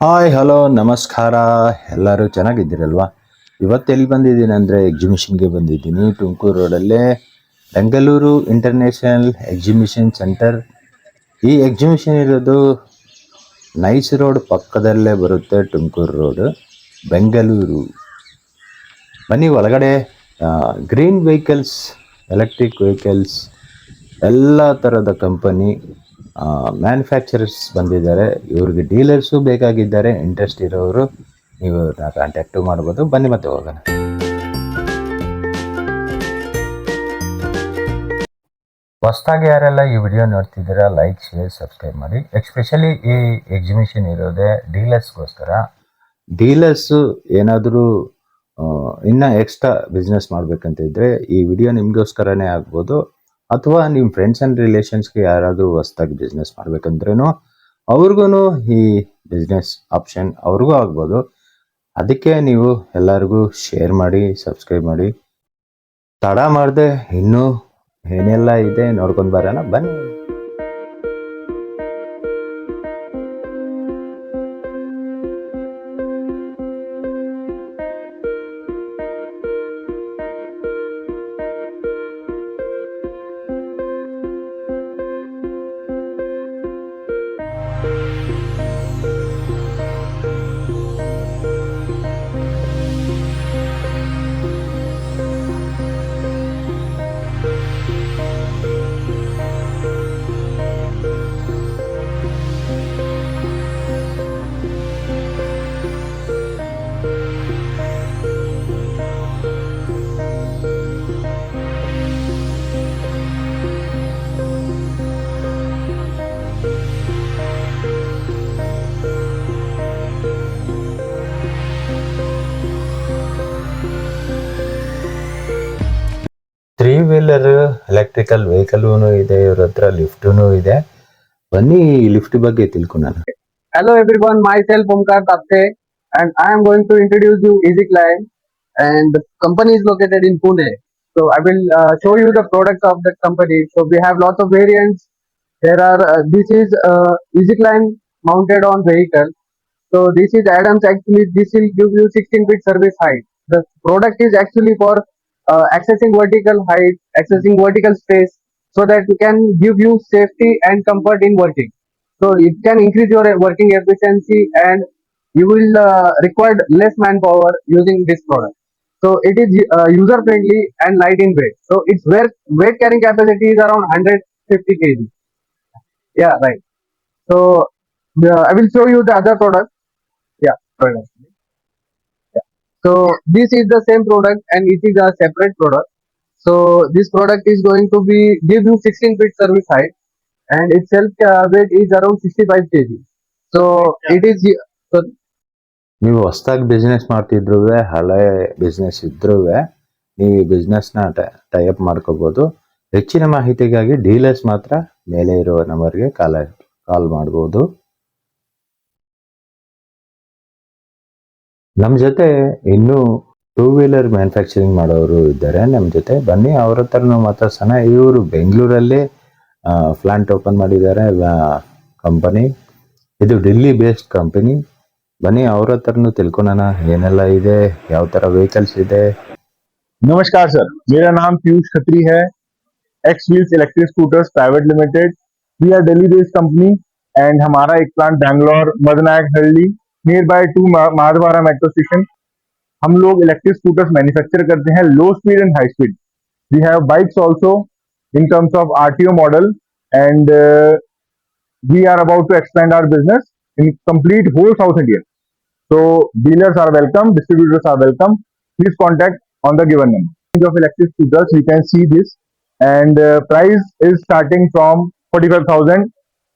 Hi hello ನಮಸ್ಕಾರ. ಎಲ್ಲರೂ ಚೆನ್ನಾಗಿದ್ದೀರಲ್ವಾ? ಇವತ್ತು ಎಲ್ಲಿ ಬಂದಿದ್ದೀನಿ ಅಂದರೆ ಎಕ್ಸಿಬಿಷನ್ಗೆ ಬಂದಿದ್ದೀನಿ. ತುಮಕೂರು ರೋಡಲ್ಲೇ ಬೆಂಗಳೂರು ಇಂಟರ್ನ್ಯಾಷನಲ್ ಎಕ್ಸಿಬಿಷನ್ ಸೆಂಟರ್. ಈ ಎಕ್ಸಿಬಿಷನ್ ಇರೋದು ನೈಸ್ ರೋಡ್ ಪಕ್ಕದಲ್ಲೇ ಬರುತ್ತೆ, ತುಮಕೂರು ರೋಡ್, ಬೆಂಗಳೂರು. ಬನ್ನಿ ಒಳಗಡೆ. ಗ್ರೀನ್ ವೆಹಿಕಲ್ಸ್, ಎಲೆಕ್ಟ್ರಿಕ್ ವೆಹಿಕಲ್ಸ್, ಎಲ್ಲ ಥರದ ಕಂಪನಿ ಮ್ಯಾನುಫ್ಯಾಕ್ಚರರ್ಸ್ ಬಂದಿದ್ದಾರೆ. ಇವ್ರಿಗೆ ಡೀಲರ್ಸು ಬೇಕಾಗಿದ್ದಾರೆ. ಇಂಟ್ರೆಸ್ಟ್ ಇರೋರು ನೀವು ಕಾಂಟ್ಯಾಕ್ಟು ಮಾಡ್ಬೋದು. ಬನ್ನಿ ಮತ್ತೆ ಹೋಗೋಣ. ಹೊಸದಾಗಿ ಯಾರೆಲ್ಲ ಈ ವಿಡಿಯೋ ನೋಡ್ತಿದ್ದೀರಾ, ಲೈಕ್, ಶೇರ್, ಸಬ್ಸ್ಕ್ರೈಬ್ ಮಾಡಿ. ಎಸ್ಪೆಷಲಿ ಈ ಎಕ್ಸಿಬಿಷನ್ ಇರೋದೇ ಡೀಲರ್ಸ್ಗೋಸ್ಕರ. ಡೀಲರ್ಸು ಏನಾದರೂ ಇನ್ನೂ ಎಕ್ಸ್ಟ್ರಾ ಬಿಸ್ನೆಸ್ ಮಾಡಬೇಕಂತ ಇದ್ದರೆ ಈ ವಿಡಿಯೋ ನಿಮಗೋಸ್ಕರನೇ ಆಗ್ಬೋದು. ಅಥವಾ ನಿಮ್ಮ ಫ್ರೆಂಡ್ಸ್ ಆ್ಯಂಡ್ ರಿಲೇಷನ್ಸ್ಗೆ ಯಾರಾದರೂ ಹೊಸ್ದಾಗಿ ಬಿಸ್ನೆಸ್ ಮಾಡ್ಬೇಕಂದ್ರೂ ಅವ್ರಿಗೂ ಈ ಬಿಸ್ನೆಸ್ ಆಪ್ಷನ್ ಅವ್ರಿಗೂ ಆಗ್ಬೋದು. ಅದಕ್ಕೆ ನೀವು ಎಲ್ಲರಿಗೂ ಶೇರ್ ಮಾಡಿ, ಸಬ್ಸ್ಕ್ರೈಬ್ ಮಾಡಿ. ತಡ ಮಾಡದೆ ಇನ್ನೂ ಏನೆಲ್ಲ ಇದೆ ನೋಡ್ಕೊಂಡು ಬರೋಣ, ಬನ್ನಿ. ತ್ರೀ ವೀಲರ್ ಎಲೆಕ್ಟ್ರಿಕಲ್ ವೆಹಿಕಲ್ ಇದೆ, ಇವ್ರ ಹತ್ರ ಲಿಫ್ಟೂ ಇದೆ. ಬನ್ನಿ ಲಿಫ್ಟ್ ಬಗ್ಗೆ ತಿಳ್ಕೊಳ್ಳೋಣ. Hello everyone, myself Omkar Tapte and I am going to introduce you EasyClimb, and the company is located in Pune. So I will show you the products of the company. So we have lots of variants. There are this is EasyClimb mounted on vehicle. So this is Adams. Actually this will give you 16 feet service height. The product is actually for accessing vertical height, accessing vertical space, so that you can give you safety and comfort in working. So it can increase your working efficiency, and you will require less manpower using this product. So it is user friendly and light in weight. So its weight carrying capacity is around 150 kg. Yeah, right. So I will show you the other product. Yeah, product. Yeah. So this is the same product and it is a separate product. So this product is going to be give you 16 feet service height, and its self weight is around 65 kg. So it is so ನೀವು ಹೊಸ್ದಾಗಿ business ಮಾಡ್ತಿದ್ರು, ಹಳೆ business ಇದ್ರೂ ನೀವು ಈ ಬಿಸ್ನೆಸ್ನ tie-up ಮಾಡ್ಕೋಬೋದು. ಹೆಚ್ಚಿನ ಮಾಹಿತಿಗಾಗಿ ಡೀಲರ್ಸ್ ಮಾತ್ರ ಮೇಲೆ ಇರುವ ನಂಬರ್ಗೆ ಕಾಲ್ ಮಾಡ್ಬೋದು. ನಮ್ಮ ಜೊತೆ ಇನ್ನೂ ಟೂ ವೀಲರ್ ಮ್ಯಾನುಫ್ಯಾಕ್ಚರಿಂಗ್ ಮಾಡೋರು ಇದ್ದಾರೆ ನಮ್ಮ ಜೊತೆ. ಬನ್ನಿ ಅವ್ರ ಹತ್ರನೂ ಮಾತಾಡ್ಸೋಣ. ಇವರು ಬೆಂಗಳೂರಲ್ಲಿ ಪ್ಲಾಂಟ್ ಓಪನ್ ಮಾಡಿದ್ದಾರೆ ಕಂಪನಿ. ಇದು ఢిల్లీ ಬೇಸ್ಡ್ ಕಂಪನಿ. ಬನ್ನಿ ಅವ್ರ ಹತ್ರನೂ ತಿಳ್ಕೊಳ್ಳೋಣ ಏನೆಲ್ಲ ಇದೆ, ಯಾವ ಥರ ವೆಹಿಕಲ್ಸ್ ಇದೆ. नमस्कार सर, मेरा नाम पीयूष खत्री है, X wheels electric scooters private limited. We are Delhi based company and हमारा एक plant Bangalore Madanayakahalli near by to Mahadwara metro station. हम लोग इलेक्ट्रिक स्कूटर्स मैन्युफैक्चर करते हैं, low speed and high speed. We have bikes also in terms of RTO model, and we are about to expand our business in complete whole South India. So dealers are welcome, distributors are welcome. Please contact on the given number. Range of electric scooters, you can see this, and price is starting from 45,000.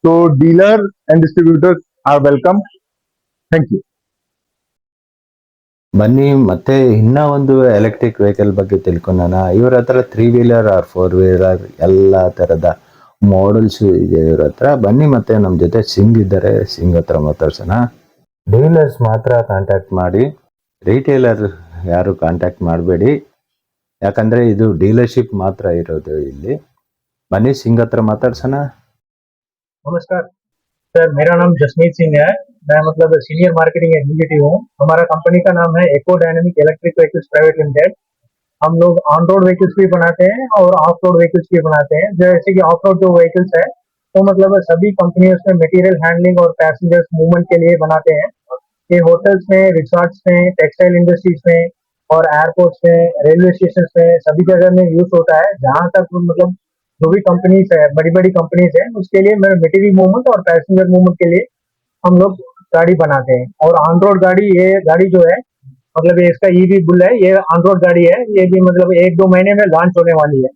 So dealer and distributors are welcome. Thank you. ಬನ್ನಿ ಮತ್ತೆ ಇನ್ನೂ ಒಂದು electric vehicle ಬಗ್ಗೆ ತಿಳ್ಕೊಳ್ಳೋಣ. ಇವ್ರ ಹತ್ರ three wheeler or four wheeler ಎಲ್ಲ ಥರದ ಮಾಡೆಲ್ಸು ಇದೆ ಇವ್ರ ಹತ್ರ. ಬನ್ನಿ ಮತ್ತೆ ನಮ್ಮ ಜೊತೆ ಸಿಂಗ್ ಇದ್ದಾರೆ, ಸಿಂಗ್ ಹತ್ರ ಮಾತಾಡ್ಸೋಣ. ಡೀಲರ್ಸ್ ಮಾತ್ರ ಕಾಂಟ್ಯಾಕ್ಟ್ ಮಾಡಿ, ರಿಟೇಲರ್ ಯಾರು ಕಾಂಟ್ಯಾಕ್ಟ್ ಮಾಡಬೇಡಿ, ಯಾಕಂದರೆ ಇದು ಡೀಲರ್ಶಿಪ್ ಮಾತ್ರ ಇರೋದು ಇಲ್ಲಿ. बनी सिंह हत्र माताड्सोण। नमस्कार सर, मेरा नाम जसमीत सिंह है मैं मतलब सीनियर मार्केटिंग एग्जीक्यूटिव हूँ। हमारा कंपनी का नाम है eco dynamic electric vehicles private limited. हम लोग ऑन रोड व्हीकल्स भी बनाते हैं और ऑफ रोड व्हीकल्स भी बनाते हैं। जैसे कि ऑफ रोड जो व्हीकल्स है वो मतलब सभी कंपनियों में मटेरियल हैंडलिंग और पैसेंजर्स मूवमेंट के लिए बनाते हैं। ये होटल्स में, रिसोर्ट्स में, टेक्सटाइल इंडस्ट्रीज में और एयरपोर्ट्स में, रेलवे स्टेशन में, सभी जगह में यूज होता है। जहाँ तक मतलब जो भी कंपनीज है, बड़ी बड़ी कंपनीज है, उसके लिए मटेरियल मूवमेंट और पैसेंजर मूवमेंट के लिए हम लोग गाड़ी बनाते हैं। और ऑन रोड गाड़ी, ये गाड़ी जो है मतलब ये इसका ईवी बुल है, ये ऑन रोड गाड़ी है। ये भी मतलब 1-2 महीने में लॉन्च होने वाली है।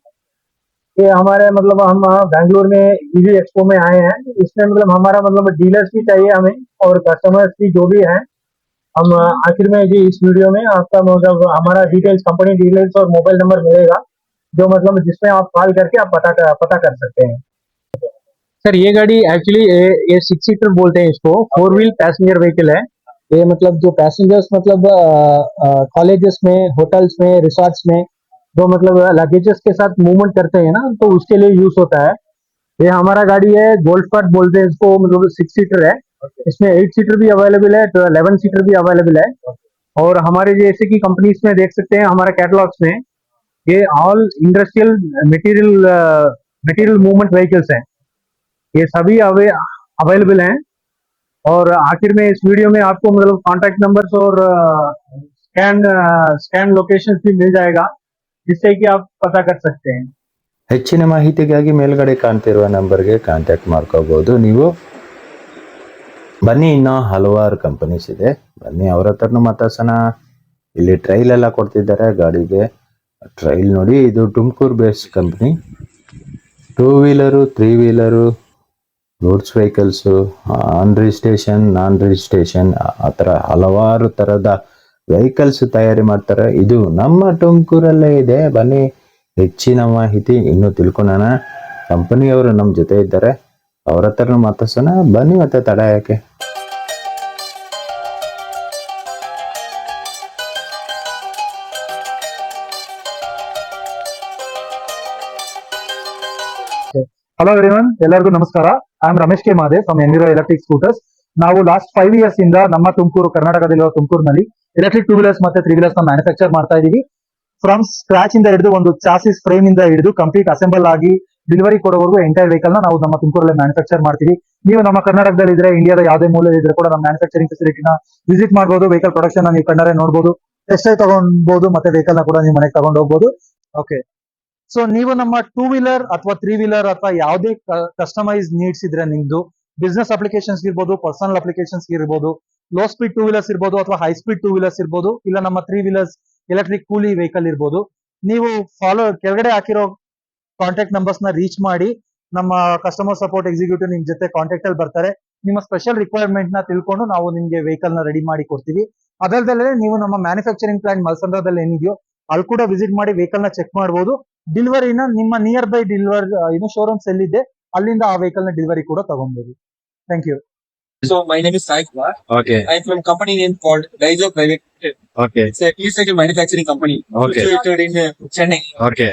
ये हमारे मतलब हम बैंगलोर में ईवी एक्सपो में आए हैं। इसमें मतलब हमारा मतलब डीलर्स भी चाहिए हमें और कस्टमर्स भी जो भी हैं। हम आखिर में जी इस वीडियो में आपका मतलब हमारा डिटेल्स, कंपनी डिटेल्स और मोबाइल नंबर मिलेगा, जो मतलब जिसमें आप कॉल करके आप पता कर सकते हैं। सर ये गाड़ी एक्चुअली ये 6 सीटर बोलते हैं इसको, 4 व्हील पैसेंजर व्हीकल है। ये मतलब जो पैसेंजर्स मतलब कॉलेजेस में, होटल्स में, रिसोर्ट्स में जो मतलब लगेजेस के साथ मूवमेंट करते हैं ना, तो उसके लिए यूज होता है। ये हमारा गाड़ी है, गोल्फ कार्ट बोलते हैं इसको, मतलब 6 सीटर है। इसमें 8 सीटर भी अवेलेबल है, तो 11 सीटर भी अवेलेबल है। और हमारे जैसे की कंपनीज में देख सकते हैं, हमारे कैटलॉग्स में ये all industrial material movement vehicles हैं। ये सभी अवेलेबल हैं। और आखिर में इस वीडियो में आपको मतलब कांटेक्ट नंबर्स और स्कैन लोकेशंस भी मिल जाएगा, जिससे कि आप पता कर सकते हैं। ಹೆಚ್ಚಿನ ಮಾಹಿತಿಗಾಗಿ ಮೇಲ್ಗಡೆ ಕಾಣ್ತಿರುವ ನಂಬರ್ಗೆ ಕಾಂಟ್ಯಾಕ್ಟ್ ಮಾಡ್ಕೋಬಹುದು ನೀವು. ಬನ್ನಿ, ಇನ್ನೂ ಹಲವಾರು ಕಂಪನೀಸ್ ಇದೆ, ಬನ್ನಿ ಅವ್ರ ಹತ್ರನೂ ಮಾತಾಡ್ಸೋಣ. ಇಲ್ಲಿ ಟ್ರೈಲ್ ಎಲ್ಲ ಕೊಡ್ತಿದ್ದಾರೆ ಗಾಡಿಗೆ. ಟ್ರೈಲ್ ನೋಡಿ, ಇದು Tumakuru based company. 2 wheeler, 3 wheeler, goods vehicles, on registration, non registration, ಆ ಥರ ಹಲವಾರು ಥರದ ವೆಹಿಕಲ್ಸ್ ತಯಾರಿ ಮಾಡ್ತಾರೆ. ಇದು ನಮ್ಮ ತುಮಕೂರಲ್ಲೇ ಇದೆ. ಬನ್ನಿ, ಹೆಚ್ಚಿನ ಮಾಹಿತಿ ಇನ್ನೂ ತಿಳ್ಕೊಳ್ಳೋಣ. ಕಂಪನಿಯವರು ನಮ್ಮ ಜೊತೆ ಇದ್ದಾರೆ, ಅವ್ರ ಹತ್ರನೂ ಮಾತಾಡ್ಸೋಣ. ಬನ್ನಿ, ಮತ್ತೆ ತಡ ಯಾಕೆ. ಹಲೋ ಎವ್ರಿವನ್, ಎಲ್ಲರಿಗೂ ನಮಸ್ಕಾರ. I am Ramesh K Madev from ಎನ್ವಿರೋ electric scooters. ನಾವು ಲಾಸ್ಟ್ 5 ಇಯರ್ಸ್ ಇಂದ ನಮ್ಮ ತುಮಕೂರು, ಕರ್ನಾಟಕದಲ್ಲಿರುವ ತುಮಕೂರಿನಲ್ಲಿ ಎಲೆಕ್ಟ್ರಿಕ್ 2 ವೀಲರ್ಸ್ ಮತ್ತೆ 3 ವೀಲರ್ಸ್ ಮ್ಯಾನುಫ್ಯಾಕ್ಚರ್ ಮಾಡ್ತಾ ಇದೀವಿ. ಫ್ರಮ್ ಸ್ಕ್ರಾಚ್ ಇಂದ ಹಿಡಿದು ಒಂದು ಚಾಸಿಸ್ ಫ್ರೇಮ್ ಇಂದ ಹಿಡಿದು ಕಂಪ್ಲೀಟ್ ಅಸೆಂಬಲ್ ಆಗಿ ಡೆಲಿವರಿ ಕೊಡೋವರೆಗೂ ಎಂಟೈರ್ ವೆಹಿಕಲ್ ನಾವು ನಮ್ಮ ತುಮಕೂರಲ್ಲಿ ಮ್ಯಾನುಫ್ಯಾಕ್ಚರ್ ಮಾಡ್ತೀವಿ. ನೀವು ನಮ್ಮ ಕರ್ನಾಟಕದಲ್ಲಿ ಇದ್ರೆ, ಇಂಡಿಯಾದ ಯಾವುದೇ ಮೂಲೆಯಲ್ಲಿ ಇದ್ರೆ ಕೂಡ ನಮ್ಮ ಮ್ಯಾನುಫ್ಯಾಕ್ಚರಿಂಗ್ ಫೆಸಿಲಿಟಿನ ವಿಸಿಟ್ ಮಾಡಬಹುದು. ವೆಹಿಕಲ್ ಪ್ರೊಡಕ್ಷನ್ ನೀವು ಕಣ್ಣಾರೆ ನೋಡಬಹುದು, ಟೆಸ್ಟ್ ತಗೊಂಡ್ಬೋದು, ಮತ್ತೆ ವೆಹಿಕಲ್ ನ ಕೂಡ ನೀವು ಮನೆಗೆ ತಗೊಂಡು ಹೋಗ್ಬೋದು. ಓಕೆ, ಸೊ ನೀವು ನಮ್ಮ 2 ವೀಲರ್ ಅಥವಾ 3 ವೀಲರ್ ಅಥವಾ ಯಾವುದೇ ಕಸ್ಟಮೈಸ್ ನೀಡ್ಸ್ ಇದ್ರೆ, ನಿಮ್ದು ಬಿಸ್ನೆಸ್ ಅಪ್ಲಿಕೇಶನ್ಸ್ ಇರ್ಬೋದು, ಪರ್ಸನಲ್ ಅಪ್ಲಿಕೇಶನ್ಸ್ ಇರ್ಬೋದು, ಲೋ ಸ್ಪೀಡ್ 2 ವೀಲರ್ಸ್ ಇರ್ಬೋದು ಅಥವಾ ಹೈ ಸ್ಪೀಡ್ 2 ವೀಲರ್ಸ್ ಇರ್ಬೋದು, ಇಲ್ಲ ನಮ್ಮ 3 ವೀಲರ್ಸ್ ಎಲೆಕ್ಟ್ರಿಕ್ ಕೂಲಿ ವೆಹಿಕಲ್ ಇರ್ಬೋದು, ನೀವು ಕೆಳಗಡೆ ಹಾಕಿರೋ ಕಾಂಟ್ಯಾಕ್ಟ್ ನಂಬರ್ಸ್ ನ ರೀಚ್ ಮಾಡಿ ನಮ್ಮ ಕಸ್ಟಮರ್ ಸಪೋರ್ಟ್ ಎಕ್ಸಿಕ್ಯೂಟಿವ್ ನಿಮ್ ಜೊತೆ ಕಾಂಟ್ಯಾಕ್ಟ್ ಅಲ್ಲಿ ಬರ್ತಾರೆ. ನಿಮ್ಮ ಸ್ಪೆಷಲ್ ರಿಕ್ವೈರ್ಮೆಂಟ್ ನ ತಿಳ್ಕೊಂಡು ನಾವು ನಿಮ್ಗೆ ವೆಹಿಕಲ್ ನ ರೆಡಿ ಮಾಡಿ ಕೊಡ್ತೀವಿ. ಅದಲ್ಲದೆ ನೀವು ನಮ್ಮ ಮ್ಯಾನುಫ್ಯಾಕ್ಚರಿಂಗ್ ಪ್ಲಾಂಟ್ ಮಲ್ಸಂದ್ರದಲ್ಲಿ ಏನಿದೆಯೋ ಅಲ್ಲಿ ಕೂಡ ವಿಸಿಟ್ ಮಾಡಿ ವೆಹಿಕಲ್ ನ ಚೆಕ್ ಮಾಡಬಹುದು. ಡೆಲಿವರಿನ ನಿಮ್ಮ ನಿಯರ್ ಬೈ ಶೋರೂಮ್ಸ್ ಎಲ್ಲಿದೆ ಅಲ್ಲಿಂದ ಆ ವೆಹಿಕಲ್ ನ ಡೆಲಿವರಿ ಕೂಡ ತಗೊಬಹುದು. Thank you. So my name is Sai Kumar. Okay. I'm from a company name called Daiso Private Limited. Okay. It's a e-cycle manufacturing company Okay. situated in Chennai. Okay.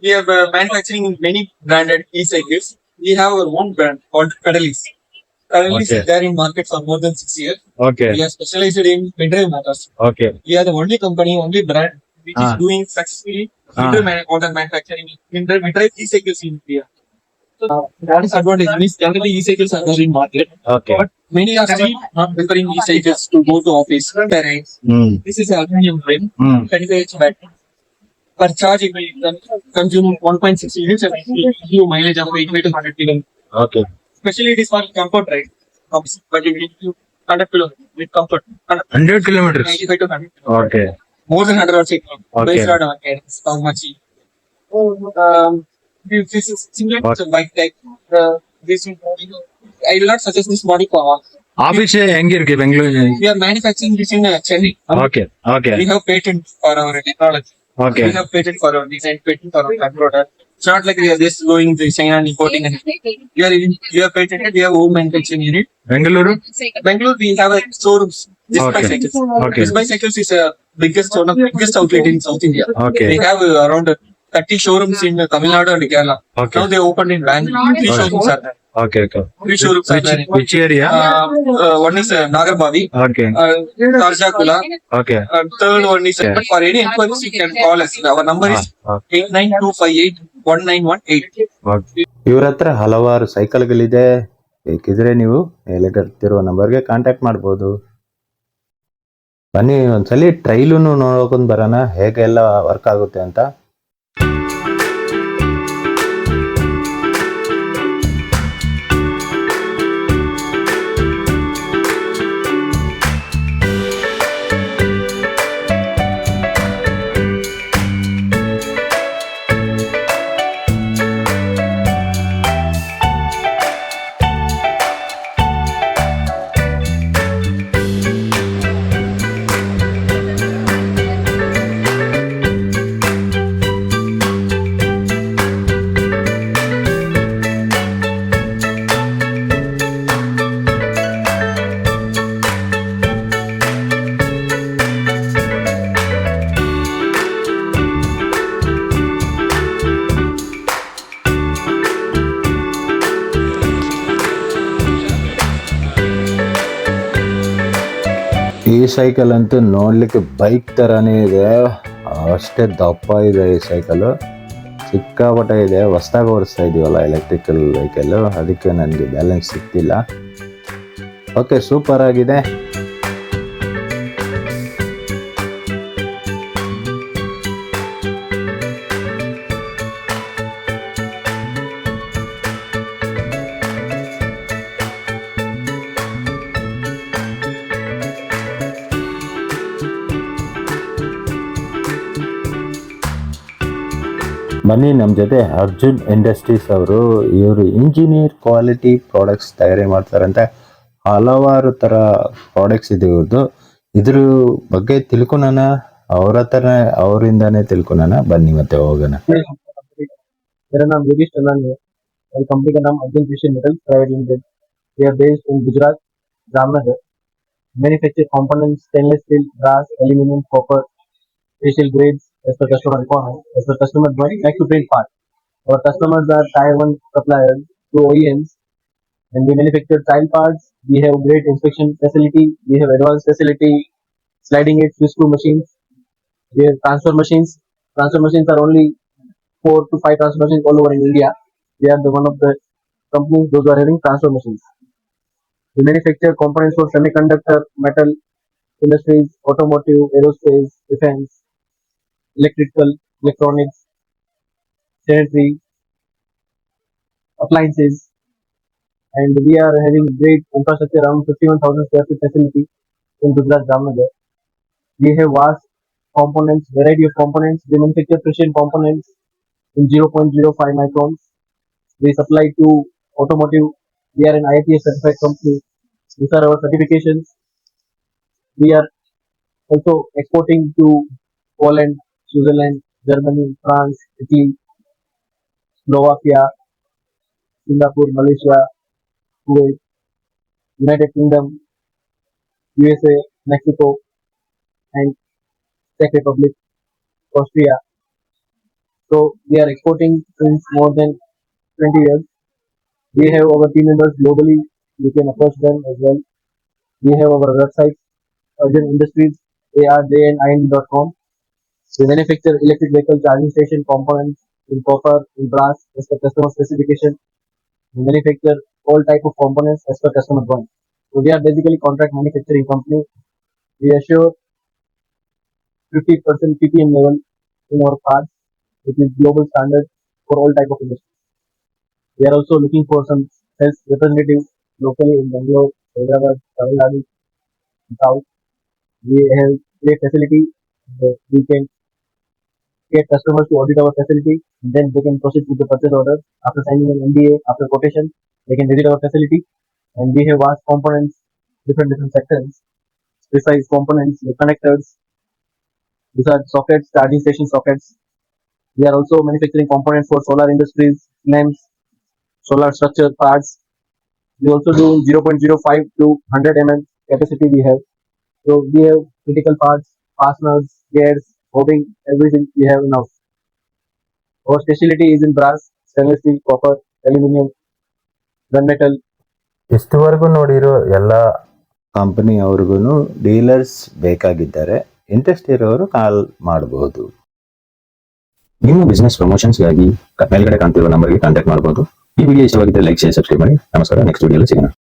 We are manufacturing many branded e-cycles. We have our own brand called Pedalis. Pedalis Okay. is there in market for more than 6 years. Okay. We are specialized in mid-drive motors. Okay. We are the only company, only brand which is doing successfully motor manufacturing mid-drive e-cycles in India. So that is advantage. Means generally e-cycles are there in market, Okay. but many are still not preferring e-cycles to go to office. Terrains. This is an aluminum frame, 25 battery. Per charge, it will consume 1.6 units and give you mileage of 85 to 100 km. Okay. Especially it is for comfort ride, but it will give you 100 km with comfort. 100 kilometers. 95 to 100 km. Okay. More than 100 or 60. Okay. Based on our guidance, how much? This is similar to bike type. This I will not suggest this model for all. Office ಹೆಂಗಿರ್ಗೆ Bengaluru? We are manufacturing this in Chennai. Okay. Okay. We have patent for our technology. Okay. We have patent for our design, patent for our product. It's not like we are just going to China and importing and we are patented. We have home manufacturing unit. Bengaluru? Bangalore, we have a showrooms. This Okay. bicycles. Okay. This bicycles is a one of the biggest outlet in South India. Okay. We have around 30 showrooms in Tamil Nadu and Kerala. Okay. Now they opened in Bangalore. 3 showrooms are there. Okay, okay. Three showrooms are there. Which area? One is Nagarbavi, Okay, Tarjakula, okay. and third one is Okay. for any inquiries you can call us. Our number is 892581918. Okay. ಇವ್ರ ಹತ್ರ ಹಲವಾರು ಸೈಕಲ್ಗಳಿದೆ. ಬೇಕಿದ್ರೆ ನೀವು ಮೇಲೆ ಬರ್ತಿರೋ ನಂಬರ್ಗೆ contact ಮಾಡ್ಬೋದು. ಬನ್ನಿ ಒಂದ್ಸಲಿ ಟ್ರೈಲನ್ನು ನೋಡ್ಕೊಂಡ್ ಬರೋಣ ಹೇಗೆಲ್ಲ ವರ್ಕ್ ಆಗುತ್ತೆ ಅಂತ. ಈ ಸೈಕಲ್ ಅಂತೂ ನೋಡ್ಲಿಕ್ಕೆ ಬೈಕ್ ತರಾನೇ ಇದೆ, ಅಷ್ಟೇ ದಪ್ಪ ಇದೆ ಈ ಸೈಕಲ್. ಸಿಕ್ಕಾಪಟ್ಟೆ ಇದೆ. ಹೊಸ್ದಾಗಿ ಓಡಿಸ್ತಾ ಇದೀವಲ್ಲ ಎಲೆಕ್ಟ್ರಿಕಲ್ ವೆಹಿಕಲ್, ಅದಕ್ಕೆ ನನಗೆ ಬ್ಯಾಲೆನ್ಸ್ ಸಿಗ್ತಿಲ್ಲ. ಓಕೆ, ಸೂಪರ್ ಆಗಿದೆ. ಬನ್ನಿ ನಮ್ಮ ಜೊತೆ ಅರ್ಜುನ್ ಇಂಡಸ್ಟ್ರೀಸ್ ಅವರು. ಇವರು ಇಂಜಿನಿಯರ್ ಕ್ವಾಲಿಟಿ ಪ್ರಾಡಕ್ಟ್ಸ್ ತಯಾರಿ ಮಾಡ್ತಾರಂತೆ. ಹಲವಾರು ಥರ ಪ್ರಾಡಕ್ಟ್ಸ್ ಇದೆ ಇವ್ರದ್ದು. ಇದ್ರ ಬಗ್ಗೆ ತಿಳ್ಕೊಳೋಣ, ಅವ್ರ ಹತ್ರನೇ ಅವರಿಂದಾನೇ ತಿಳ್ಕೊಳೋಣ. ಬನ್ನಿ ಮತ್ತೆ ಹೋಗೋಣ. मेरा नाम योगेश चंदन है और कंपनी का नाम अर्जुन कृषि metals private limited. We are based in Gujarat, Jamnagar. Manufacture components, stainless steel, brass, aluminum, copper, special grades as per customer requirement, as per customer drawing, like to print part. Our customers are tier 1 suppliers to OEMs, and we manufacture child parts. We have great inspection facility. We have advanced facility, sliding edge twist screw machines. We have transfer machines. Transfer machines are only 4 to 5 transfer machines all over in India. We are the one of the companies those who are having transfer machines. We manufacture components for semiconductor, metal industries, automotive, aerospace, defense, electrical, electronics, sanitary, appliances, and we are having great infrastructure around 51,000 square feet facility in Gujarat, Jamnagar. We have vast components, variety of components. We manufacture precision components in 0.05 microns. We supply to automotive. We are an IATF certified company. These are our certifications. We are also exporting to Poland, Switzerland, Germany, France, Italy, Slovakia, Singapore, Malaysia, Kuwait, United Kingdom, USA, Mexico, and Czech Republic, Austria. So we are exporting since more than 20 years. We have our team members globally. You can approach them as well. We have our website, Urgent Industries, arjnind.com. We manufacture electric vehicle charging station components in copper, in brass, as per customer specification. We manufacture all type of components as per customer drawing. So we are basically contract manufacturing company. We assure 50% PPM level in our parts, which is global standard for all type of industry. We are also looking for some sales representatives locally in Bangalore, Hyderabad, Tamil Nadu, South. We have great facility. We can get customers to audit our facility, and then they can proceed with the purchase order. After signing an NDA, after quotation, they can visit our facility, and we have vast components, different sectors, precise components, the connectors. These are sockets, charging station sockets. We are also manufacturing components for solar industries, lamps, solar structure parts. We also do 0.05 to 100 mm capacity we have. So we have critical parts, fasteners, gears, holding, everything we have in house. Our specialty is in brass, stainless steel, copper, aluminum, gunmetal. ಇಷ್ಟುವರೆಗೂ ನೋಡಿರೋ ಎಲ್ಲ company ಅವ್ರಿಗೂ dealers ಬೇಕಾಗಿದ್ದಾರೆ. Interest ಇರೋರು ಕಾಲ್ ಮಾಡಬಹುದು. ನಿಮ್ಮ business ಪ್ರಮೋಷನ್ಸ್ಗಾಗಿ ಮೇಲ್ಗಡೆ ಕಾಣ್ತಿರೋ ನಂಬರ್ಗೆ contact ಮಾಡಬಹುದು. ಈ ವಿಡಿಯೋ ಇಷ್ಟವಾಗಿದ್ದರೆ ಲೈಕ್ ಶೇರ್ ಸಬ್ಸ್ಕ್ರೈಬ್ ಮಾಡಿ. ನಮಸ್ಕಾರ, ನೆಕ್ಸ್ಟ್ ವಿಡಿಯೋಲಿ ಸಿಗೋಣ.